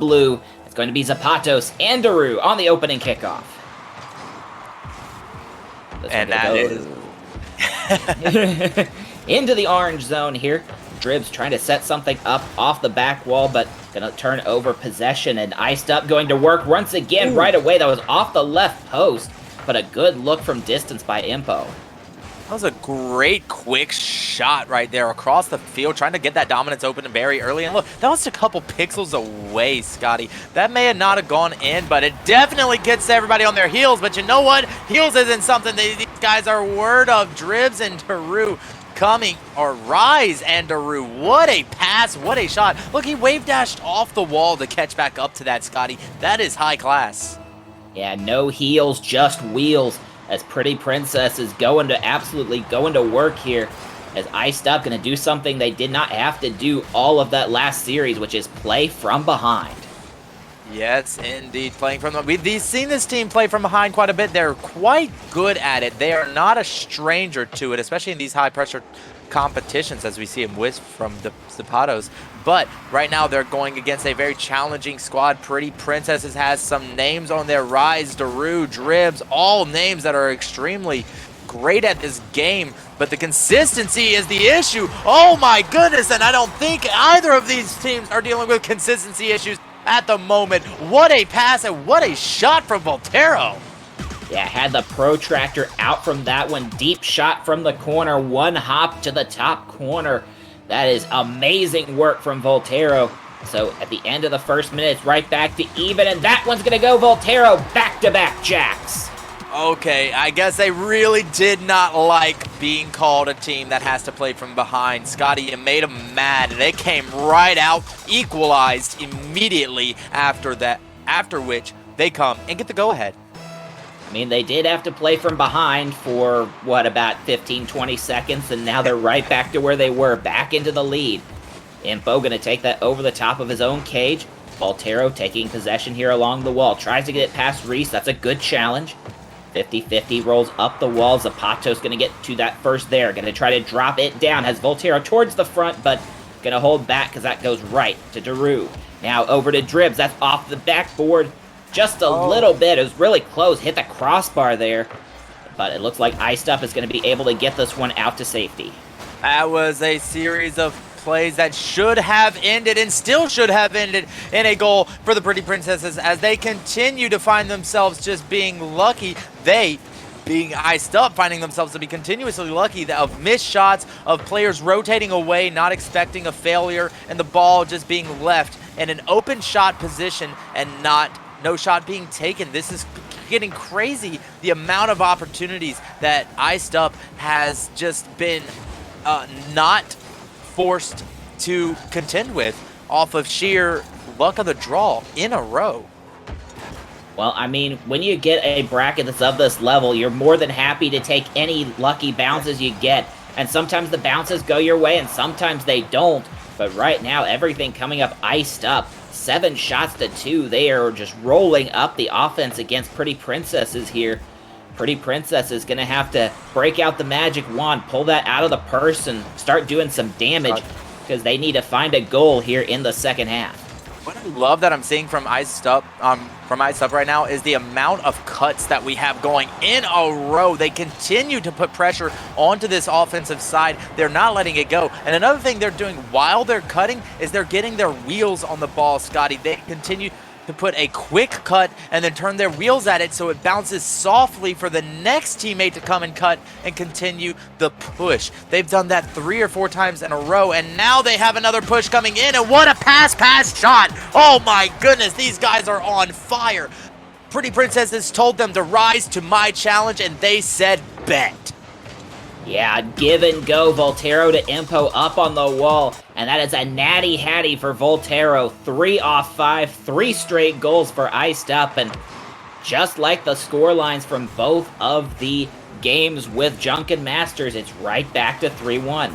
blue. It's going to be Zapatos and Daru on the opening kickoff. And that is... into the orange zone here. Dribs trying to set something up off the back wall, but gonna turn over possession, and Iced Up going to work once again right away. That was off the left post, but a good look from distance by Impo. That was a great quick shot right there across the field, trying to get that dominance open and very early. And look, that was a couple pixels away, Scotty. That may not have gone in, but it definitely gets everybody on their heels. But you know what? Heels isn't something that these guys are word of. Dribs and Daru coming, or Rise and Daru. What a pass, what a shot. Look, he wave dashed off the wall to catch back up to that, Scotty. That is high class. Yeah, no heels, just wheels, as Pretty Princess is absolutely going to work here, as Iced Up going to do something they did not have to do all of that last series, which is play from behind. Yes, indeed, playing from the... We've seen this team play from behind quite a bit. They're quite good at it. They are not a stranger to it, especially in these high-pressure competitions, as we see them wisp from the Zapatos. But right now, they're going against a very challenging squad. Pretty Princesses has some names on their Rise, Daru, Dribs, all names that are extremely great at this game, but the consistency is the issue. Oh my goodness, and I don't think either of these teams are dealing with consistency issues at the moment. What a pass and what a shot from Voltero. Yeah, had the protractor out from that one. Deep shot from the corner. One hop to the top corner. That is amazing work from Voltero. So at the end of the first minute, it's right back to even, and that one's going to go Voltero back-to-back jacks. Okay, I guess they really did not like being called a team that has to play from behind. Scotty, you made them mad. They came right out, equalized immediately after that, after which they come and get the go-ahead. I mean, they did have to play from behind for, what, about 15, 20 seconds, and now they're right back to where they were, back into the lead. Impo going to take that over the top of his own cage. Voltero taking possession here along the wall. Tries to get it past Reese. That's a good challenge. 50-50 rolls up the wall. Zapatos going to get to that first there. Going to try to drop it down. Has Voltero towards the front, but going to hold back because that goes right to Daru. Now over to Dribs. That's off the backboard just a little bit. It was really close. Hit the crossbar there. But it looks like Iced Up is going to be able to get this one out to safety. That was a series of plays that should have ended and still should have ended in a goal for the Pretty Princesses as they continue to find themselves just being lucky. They, being Iced Up, finding themselves to be continuously lucky of missed shots, of players rotating away, not expecting a failure, and the ball just being left in an open shot position and no shot being taken. This is getting crazy, the amount of opportunities that Iced Up has just been not forced to contend with off of sheer luck of the draw in a row. Well, I mean, when you get a bracket that's of this level, you're more than happy to take any lucky bounces you get. And sometimes the bounces go your way and sometimes they don't. But right now, everything coming up Iced Up. 7 shots to 2. They are just rolling up the offense against Pretty Princesses here. Pretty Princess is going to have to break out the magic wand, pull that out of the purse, and start doing some damage because they need to find a goal here in the second half. What I love that I'm seeing from Iced Up right now is the amount of cuts that we have going in a row. They continue to put pressure onto this offensive side. They're not letting it go. And another thing they're doing while they're cutting is they're getting their wheels on the ball, Scotty. They continue to put a quick cut and then turn their wheels at it so it bounces softly for the next teammate to come and cut and continue the push. They've done that 3 or 4 times in a row, and now they have another push coming in, and what a pass shot! Oh my goodness, these guys are on fire. Pretty Princesses told them to rise to my challenge, and they said bet. Yeah, give and go. Voltero to Impo up on the wall. And that is a natty hattie for Voltero. 3 off 5, 3 straight goals for Iced Up. And just like the score lines from both of the games with Junkin Masters, it's right back to 3-1.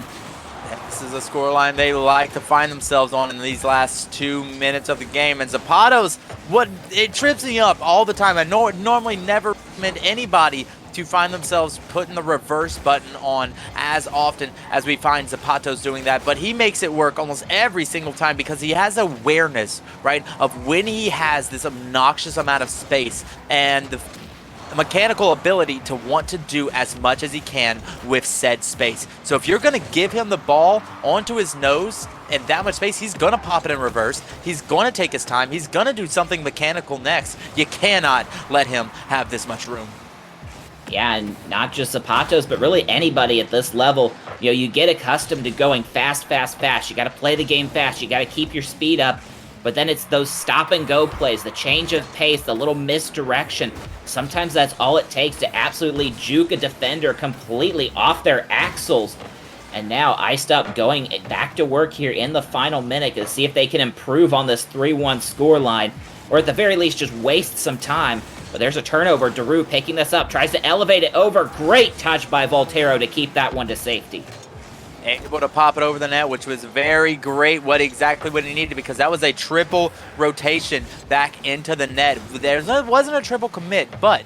This is a scoreline they like to find themselves on in these last 2 minutes of the game. And Zapatos, it trips me up all the time. I normally never recommend anybody to find themselves putting the reverse button on as often as we find Zapato's doing that, but he makes it work almost every single time because he has awareness, right, of when he has this obnoxious amount of space and the mechanical ability to want to do as much as he can with said space. So if you're going to give him the ball onto his nose and that much space, he's going to pop it in reverse. He's going to take his time. He's going to do something mechanical next. You cannot let him have this much room. Yeah, and not just Zapatos, but really anybody at this level. You know, you get accustomed to going fast, fast, fast. You got to play the game fast. You got to keep your speed up. But then it's those stop-and-go plays, the change of pace, the little misdirection. Sometimes that's all it takes to absolutely juke a defender completely off their axles. And now Iced Up going back to work here in the final minute to see if they can improve on this 3-1 scoreline, or at the very least just waste some time. But there's a turnover. Daru picking this up, tries to elevate it over. Great touch by Voltero to keep that one to safety. Able to pop it over the net, which was very great, exactly what he needed, because that was a triple rotation back into the net. There wasn't a triple commit, but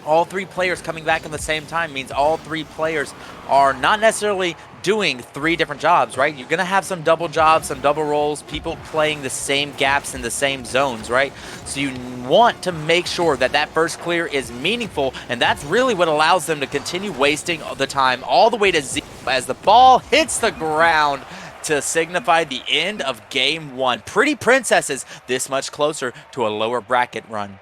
all three players coming back at the same time means all three players are not necessarily doing three different jobs, right? You're going to have some double jobs, some double roles, people playing the same gaps in the same zones, right? So you want to make sure that that first clear is meaningful, and that's really what allows them to continue wasting the time all the way to zero as the ball hits the ground to signify the end of game one. Pretty Princesses this much closer to a lower bracket run.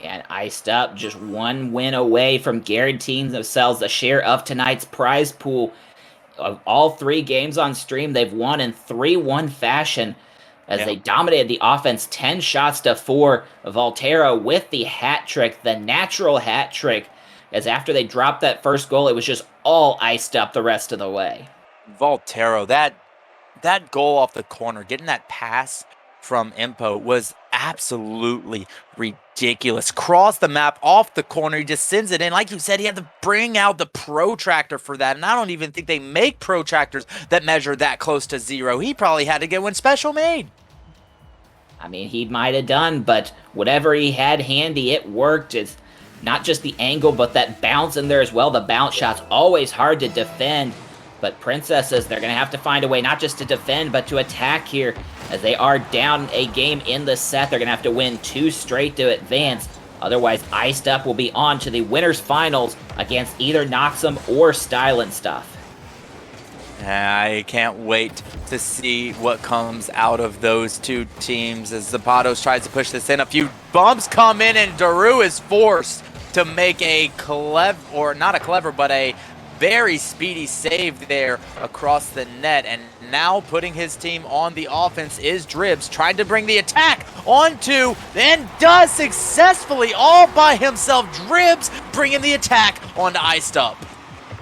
And Iced Up just one win away from guaranteeing themselves a share of tonight's prize pool. Of all three games on stream, they've won in 3-1 fashion as they dominated the offense 10 shots to 4. Voltero with the hat trick, the natural hat trick, as after they dropped that first goal, it was just all Iced Up the rest of the way. Voltero, that goal off the corner, getting that pass from Impo was absolutely ridiculous. Cross the map off the corner, he just sends it in. Like you said, he had to bring out the protractor for that, and I don't even think they make protractors that measure that close to zero. He probably had to get one special made. I mean, he might have done, but whatever he had handy, it worked. It's not just the angle, but that bounce in there as well. The bounce shot's always hard to defend. But Princesses, they're going to have to find a way not just to defend, but to attack here. As they are down a game in the set, they're going to have to win 2 straight to advance. Otherwise, Iced Up will be on to the winners' finals against either Noxum or Style and Stuff. I can't wait to see what comes out of those two teams as Zapatos tries to push this in. A few bumps come in, and Daru is forced to make a clever, or not a clever, but a very speedy save there across the net. And now putting his team on the offense is Dribs, trying to bring the attack onto, and does successfully all by himself. Dribs bringing the attack onto Iced Up.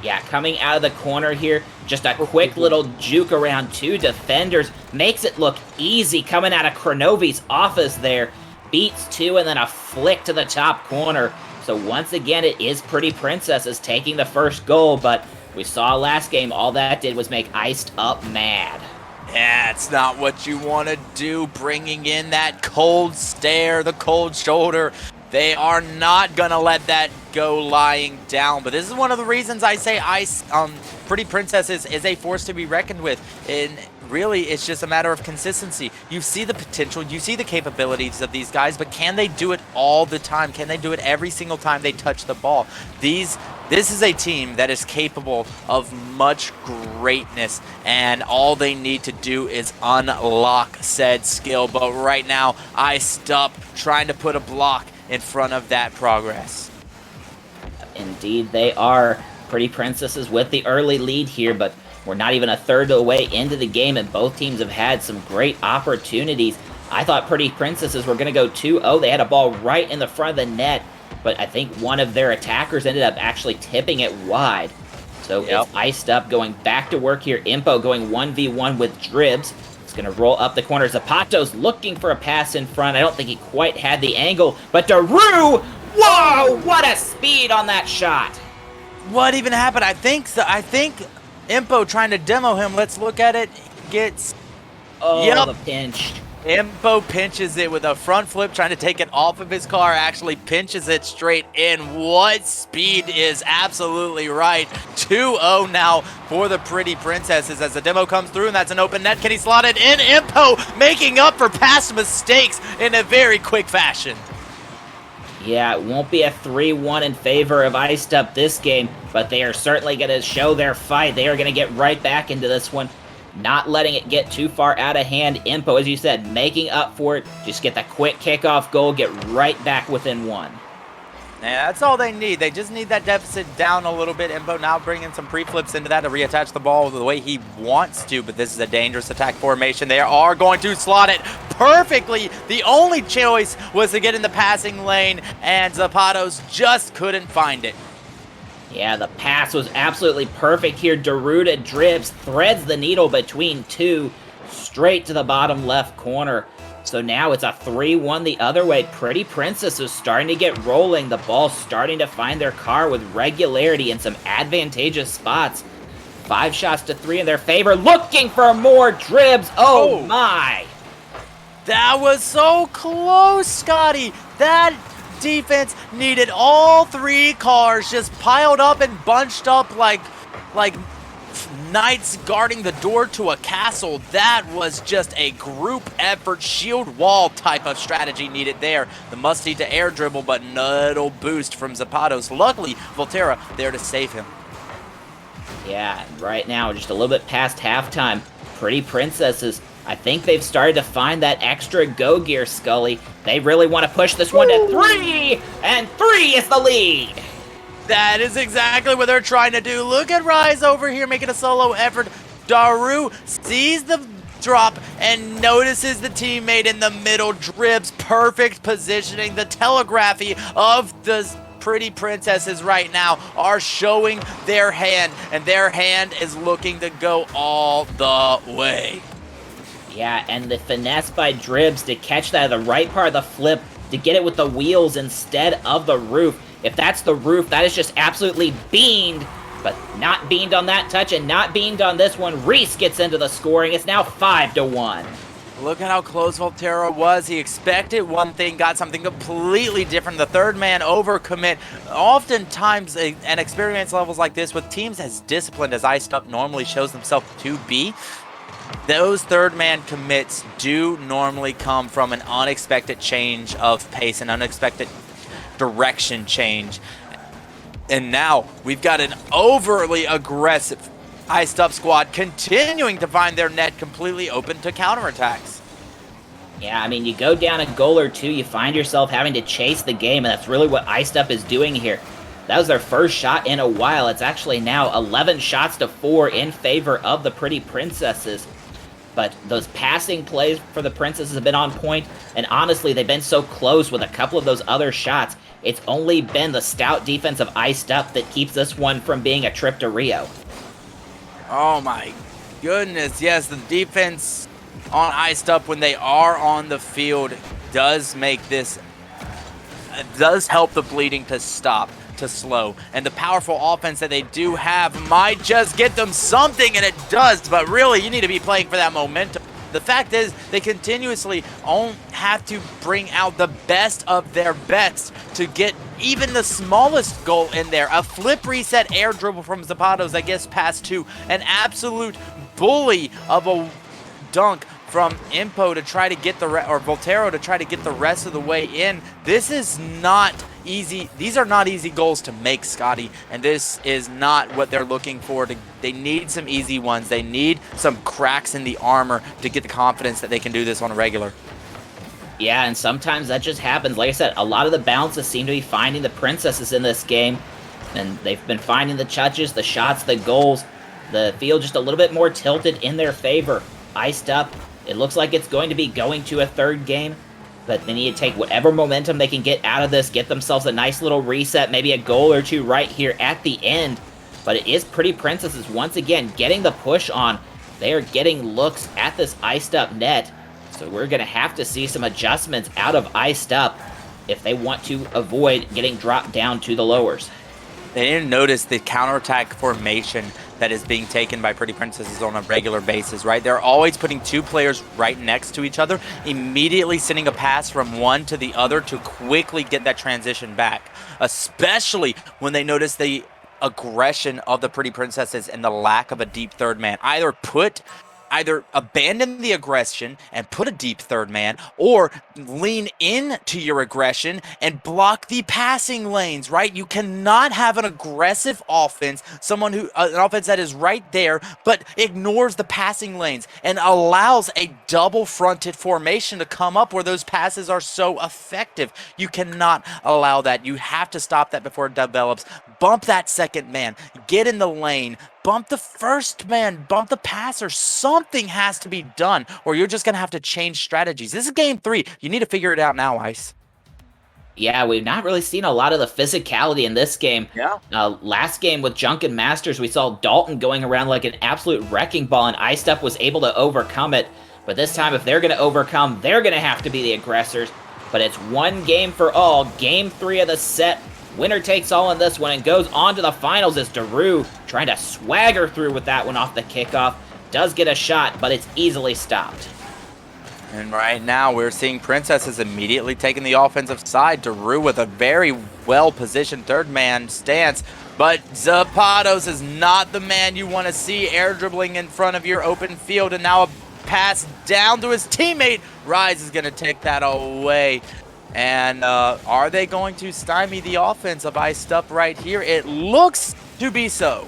Yeah, coming out of the corner here, just a quick little juke around 2 defenders. Makes it look easy coming out of Kronovi's office there. Beats 2 and then a flick to the top corner. So once again, it is Pretty Princesses taking the first goal, but we saw last game, all that did was make Iced Up mad. Yeah, it's not what you want to do, bringing in that cold stare, the cold shoulder. They are not going to let that go lying down. But this is one of the reasons I say Pretty Princesses is a force to be reckoned with. And really, it's just a matter of consistency. You see the potential, you see the capabilities of these guys, but can they do it all the time? Can they do it every single time they touch the ball? This is a team that is capable of much greatness, and all they need to do is unlock said skill. But right now, Iced Up trying to put a block in front of that progress. Indeed, they are. Pretty Princesses with the early lead here, but we're not even a third of the way into the game, and both teams have had some great opportunities. I thought Pretty Princesses were going to go 2-0. They had a ball right in the front of the net, but I think one of their attackers ended up actually tipping it wide. So It's Iced Up going back to work here. Impo going 1v1 with Dribs. It's going to roll up the corner. Zapato's looking for a pass in front. I don't think he quite had the angle, but Daru! Whoa! What a speed on that shot! What even happened? I think Impo trying to demo him. Let's look at it. Gets... Oh, the pinch. Impo pinches it with a front flip, trying to take it off of his car, actually pinches it straight in. What speed is absolutely right. 2-0 now for the Pretty Princesses as the demo comes through, and that's an open net. Can he slot it in? Impo making up for past mistakes in a very quick fashion. Yeah, it won't be a 3-1 in favor of Iced Up this game, but they are certainly going to show their fight. They are going to get right back into this one, not letting it get too far out of hand. Impo, as you said, making up for it. Just get the quick kickoff goal, get right back within one. Yeah, that's all they need. They just need that deficit down a little bit. Impo now bringing some pre-flips into that to reattach the ball the way he wants to, but this is a dangerous attack formation. They are going to slot it perfectly. The only choice was to get in the passing lane, and Zapatos just couldn't find it. Yeah, the pass was absolutely perfect here. Deruta dribs, threads the needle between two, straight to the bottom left corner. So now it's a 3-1 the other way. Pretty Princess is starting to get rolling. The ball's starting to find their car with regularity in some advantageous spots. 5 shots to 3 in their favor. Looking for more dribs. Oh my! That was so close, Scotty. That defense needed all 3 cars just piled up and bunched up like knights guarding the door to a castle. That was just a group effort, shield wall type of strategy needed there. The musty to air dribble, but little boost from Zapatos. Luckily, Volterra there to save him. Yeah, right now, just a little bit past halftime, Pretty Princesses, I think they've started to find that extra go gear, Scully. They really want to push this one to 3, and 3 is the lead. That is exactly what they're trying to do. Look at Rise over here making a solo effort. Daru sees the drop and notices the teammate in the middle. Dribs, perfect positioning. The telegraphy of the Pretty Princesses right now are showing their hand, and their hand is looking to go all the way. Yeah, and the finesse by Dribs to catch that at the right part of the flip, to get it with the wheels instead of the roof. If that's the roof, that is just absolutely beamed, but not beamed on that touch and not beamed on this one. Reese gets into the scoring. It's now 5-1. Look at how close Volterra was. He expected one thing, got something completely different. The third man overcommit. Oftentimes, at experience levels like this, with teams as disciplined as Iced Up normally shows themselves to be, those third man commits do normally come from an unexpected change of pace, an unexpected direction change. And now we've got an overly aggressive Iced Up squad continuing to find their net completely open to counterattacks. Yeah, I mean, you go down a goal or two, you find yourself having to chase the game, and that's really what Iced Up is doing here. That was their first shot in a while. It's actually now 11 shots to 4 in favor of the Pretty Princesses. But those passing plays for the Princesses have been on point, and honestly, they've been so close with a couple of those other shots. It's only been the stout defense of Iced Up that keeps this one from being a trip to Rio. Oh my goodness, yes, the defense on Iced Up when they are on the field does make this, does help the bleeding to stop, to slow. And the powerful offense that they do have might just get them something, and it does, but really you need to be playing for that momentum. The fact is, they continuously have to bring out the best of their bets to get even the smallest goal in there. A flip reset air dribble from Zapatos that gets past 2. An absolute bully of a dunk from Impo to try to get the or Volterra to try to get the rest of the way in. This is not easy. These are not easy goals to make, Scotty, and this is not what they're looking for. They need some easy ones. They need some cracks in the armor to get the confidence that they can do this on a regular. Yeah, and sometimes that just happens. Like I said, a lot of the bounces seem to be finding the Princesses in this game, and they've been finding the touches, the shots, the goals. The field just a little bit more tilted in their favor. Iced Up, it looks like it's going to be going to a third game, but they need to take whatever momentum they can get out of this, get themselves a nice little reset, maybe a goal or two right here at the end. But it is Pretty Princesses once again getting the push on. They are getting looks at this Iced Up net, so we're going to have to see some adjustments out of Iced Up if they want to avoid getting dropped down to the lowers. They didn't notice the counterattack formation that is being taken by Pretty Princesses on a regular basis, right? They're always putting two players right next to each other, immediately sending a pass from one to the other to quickly get that transition back, especially when they notice the aggression of the Pretty Princesses and the lack of a deep third man. Either abandon the aggression and put a deep third man, or lean into your aggression and block the passing lanes, right? You cannot have an aggressive offense, an offense that is right there, but ignores the passing lanes and allows a double-fronted formation to come up where those passes are so effective. You cannot allow that. You have to stop that before it develops. Bump that second man. Get in the lane. Bump the first man, bump the passer. Something has to be done, or you're just going to have to change strategies. This is game 3. You need to figure it out now, Ice. Yeah, we've not really seen a lot of the physicality in this game. Yeah. Last game with Junk and Masters, we saw Dalton going around like an absolute wrecking ball, and Iced Up was able to overcome it. But this time, if they're going to overcome, they're going to have to be the aggressors. But it's one game for all. Game 3 of the set. Winner takes all in this one and goes on to the finals as Daru trying to swagger through with that one off the kickoff. Does get a shot, but it's easily stopped. And right now we're seeing Princesses immediately taking the offensive side. Daru with a very well-positioned third man stance. But Zapatos is not the man you want to see air dribbling in front of your open field. And now a pass down to his teammate. Rise is going to take that away. And are they going to stymie the offense of Iced Up right here? It looks to be so.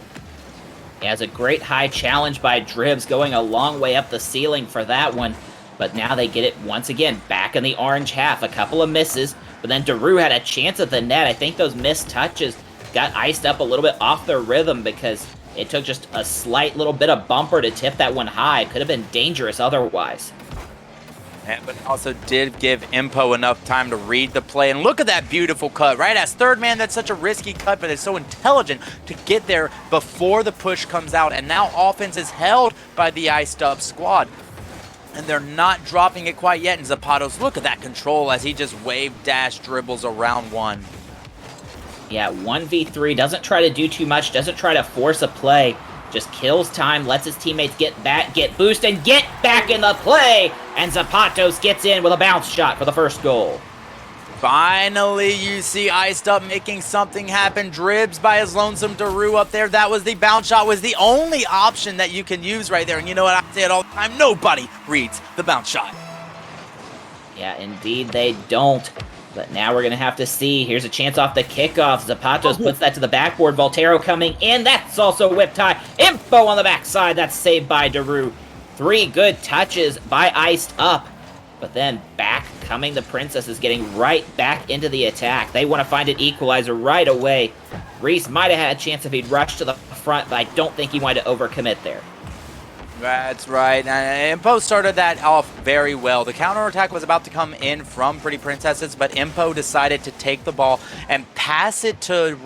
He has a great high challenge by Dribs, going a long way up the ceiling for that one. But now they get it once again back in the orange half. A couple of misses, but then Daru had a chance at the net. I think those missed touches got Iced Up a little bit off their rhythm because it took just a slight little bit of bumper to tip that one high. Could have been dangerous otherwise. But also did give Impo enough time to read the play. And look at that beautiful cut, right? As third man, that's such a risky cut, but it's so intelligent to get there before the push comes out. And now offense is held by the Iced Up squad. And they're not dropping it quite yet. And Zapatos, look at that control as he just wave dash dribbles around one. Yeah, 1v3, doesn't try to do too much, doesn't try to force a play. Just kills time, lets his teammates get back, get boost, and get back in the play! And Zapatos gets in with a bounce shot for the first goal. Finally, you see Iced Up making something happen. Dribs by his lonesome Daru up there. That was the bounce shot, was the only option that you can use right there. And you know what, I say it all the time, nobody reads the bounce shot. Yeah, indeed they don't. But now we're going to have to see. Here's a chance off the kickoff. Zapatos puts that to the backboard. Voltero coming in. That's also whipped high. Info on the backside. That's saved by Daru. 3 good touches by Iced Up. But then back coming the Princesses, getting right back into the attack. They want to find an equalizer right away. Reese might have had a chance if he'd rushed to the front, but I don't think he wanted to overcommit there. That's right, and Impo started that off very well. The counterattack was about to come in from Pretty Princesses, but Impo decided to take the ball and pass it to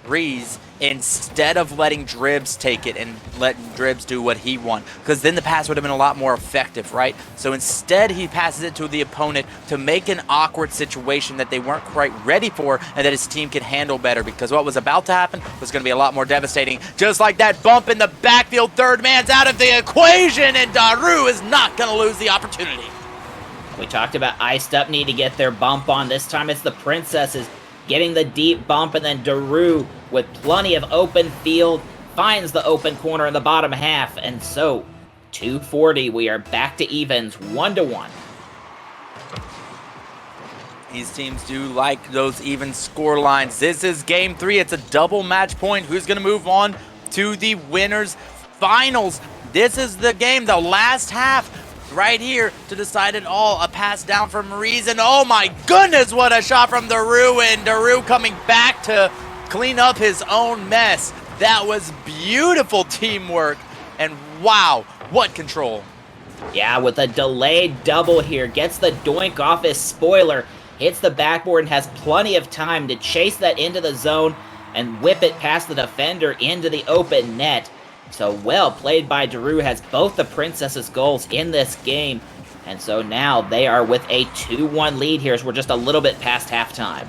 Reese instead of letting Dribs take it and letting Dribs do what he wants, because then the pass would have been a lot more effective, right? So instead, he passes it to the opponent to make an awkward situation that they weren't quite ready for and that his team could handle better, because what was about to happen was going to be a lot more devastating. Just like that bump in the backfield, third man's out of the equation, and Daru is not going to lose the opportunity. We talked about Iced Up need to get their bump on. This time it's the Princesses getting the deep bump, and then Daru, with plenty of open field, finds the open corner in the bottom half. And so, 240, we are back to evens, 1-1. These teams do like those even score lines. This is game 3. It's a double match point. Who's going to move on to the winners finals? This is the game, the last half. Right here to decide it all. A pass down from Reese, and oh my goodness, what a shot from Daru, and Daru coming back to clean up his own mess. That was beautiful teamwork, and wow, what control. Yeah, with a delayed double here, gets the doink off his spoiler, hits the backboard, and has plenty of time to chase that into the zone and whip it past the defender into the open net. So well played by Daru, has both the Princesses' goals in this game. And so now they are with a 2-1 lead here as we're just a little bit past halftime.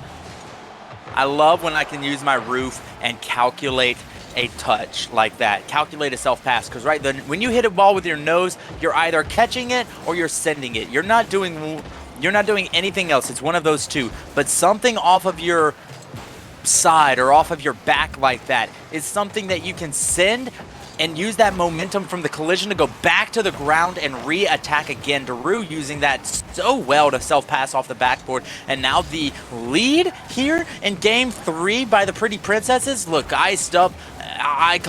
I love when I can use my roof and calculate a touch like that, calculated self-pass, because when you hit a ball with your nose, you're either catching it or you're sending it. You're not doing anything else. It's one of those two. But something off of your side or off of your back like that is something that you can send and use that momentum from the collision to go back to the ground and re-attack again. Daru using that so well to self-pass off the backboard. And now the lead here in Game 3 by the Pretty Princesses. Look, iced up. I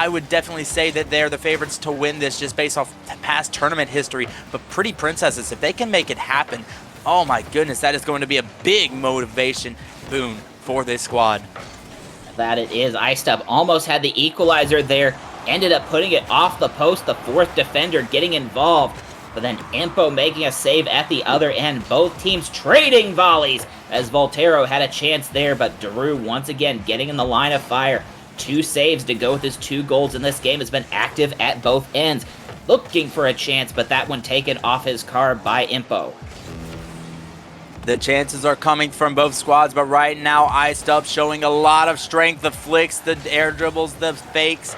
would definitely say that they're the favorites to win this just based off past tournament history. But Pretty Princesses, if they can make it happen, oh my goodness, that is going to be a big motivation boon for this squad. That it is. Iced Up almost had the equalizer there, ended up putting it off the post, the fourth defender getting involved, but then Impo making a save at the other end. Both teams trading volleys as Voltero had a chance there, but Daru once again getting in the line of fire. 2 saves to go with his 2 goals in this game, has been active at both ends, looking for a chance, but that one taken off his card by Impo. The chances are coming from both squads, but right now Iced Up showing a lot of strength. The flicks, the air dribbles, the fakes.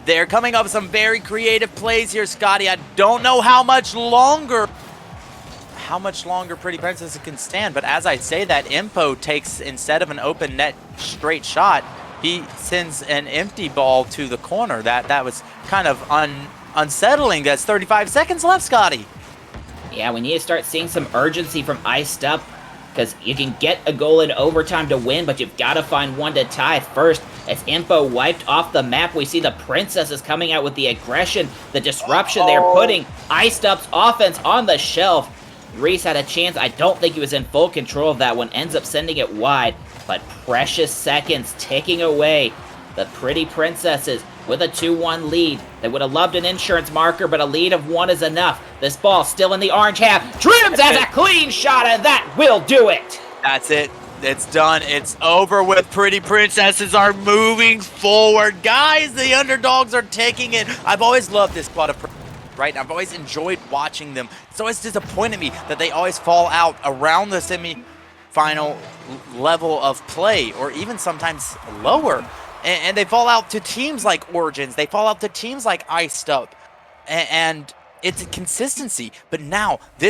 They're coming up with some very creative plays here, Scotty. I don't know how much longer Pretty Princess can stand, but as I say that, Impo takes, instead of an open net straight shot, he sends an empty ball to the corner. That was kind of unsettling. That's 35 seconds left, Scotty. Yeah, we need to start seeing some urgency from Iced Up, because you can get a goal in overtime to win, but you've got to find one to tie first. As Impo wiped off the map, we see the Princesses coming out with the aggression, the disruption. They're putting Iced Up's offense on the shelf. Reese had a chance. I don't think he was in full control of that one. Ends up sending it wide, but precious seconds ticking away. The Pretty Princesses with a 2-1 lead. They would have loved an insurance marker, but a lead of 1 is enough. This ball still in the orange half. Trims has a clean shot, and that will do it. That's it. It's done. It's over with. Pretty Princesses are moving forward. Guys, the underdogs are taking it. I've always loved this squad of right? I've always enjoyed watching them. It's always disappointed me that they always fall out around the semi-final level of play, or even sometimes lower. And they fall out to teams like Origins. They fall out to teams like Iced Up. And it's a consistency. But now, this